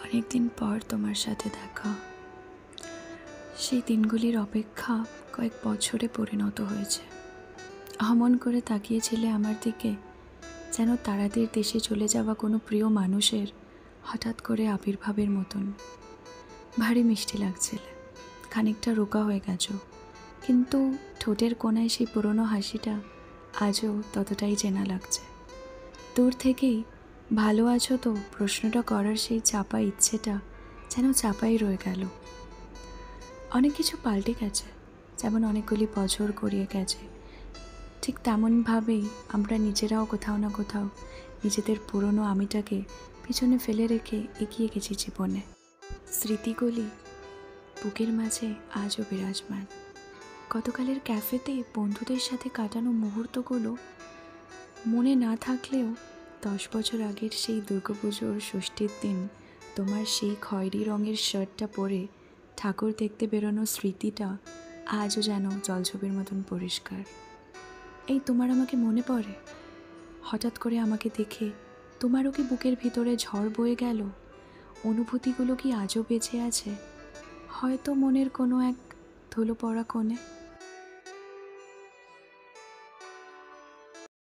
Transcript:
অনেক দিন পর তোমার সাথে দেখা। সেই দিনগুলির অপেক্ষা কয়েক বছরে পরিণত হয়েছে। অমন করে তাকিয়েছিলে আমার দিকে, যেন তারাদের দেশে চলে যাওয়া কোনো প্রিয় মানুষের হঠাৎ করে আবির্ভাবের মতন। ভারী মিষ্টি লাগছিল, খানিকটা রোগা হয়ে গেছো, কিন্তু ঠোঁটের কোণায় সেই পুরনো হাসিটা আজও ততটাই চেনা লাগছে। দূর থেকেই ভালো আছো তো প্রশ্নটা করার সেই চাপা ইচ্ছেটা যেন চাপাই রয়ে গেল। অনেক কিছু পাল্টে গেছে, যেমন অনেকগুলি বছর গড়িয়ে গেছে, ঠিক তেমনভাবেই আমরা নিজেরাও কোথাও না কোথাও নিজেদের পুরনো আমিটাকে পিছনে ফেলে রেখে এগিয়ে গেছি জীবনে। স্মৃতিগুলি বুকের মাঝে আজও বিরাজমান। গতকালের ক্যাফেতে বন্ধুদের সাথে কাটানো মুহূর্তগুলো মনে না থাকলেও 10 বছর আগের সেই দুর্গাপুজোর ষষ্ঠীর দিন তোমার সেই খয়েরি রঙের শার্টটা পরে ঠাকুর দেখতে বেরোনো স্মৃতিটা আজও যেন জলছবির মতন পরিষ্কার। এই তোমার আমাকে মনে পড়ে? হঠাৎ করে আমাকে দেখে তোমারও কি বুকের ভিতরে ঝড় বয়ে গেল? অনুভূতিগুলো কি আজও বেঁচে আছে? হয়তো মনের কোনো এক ধুলো পড়া কোণে।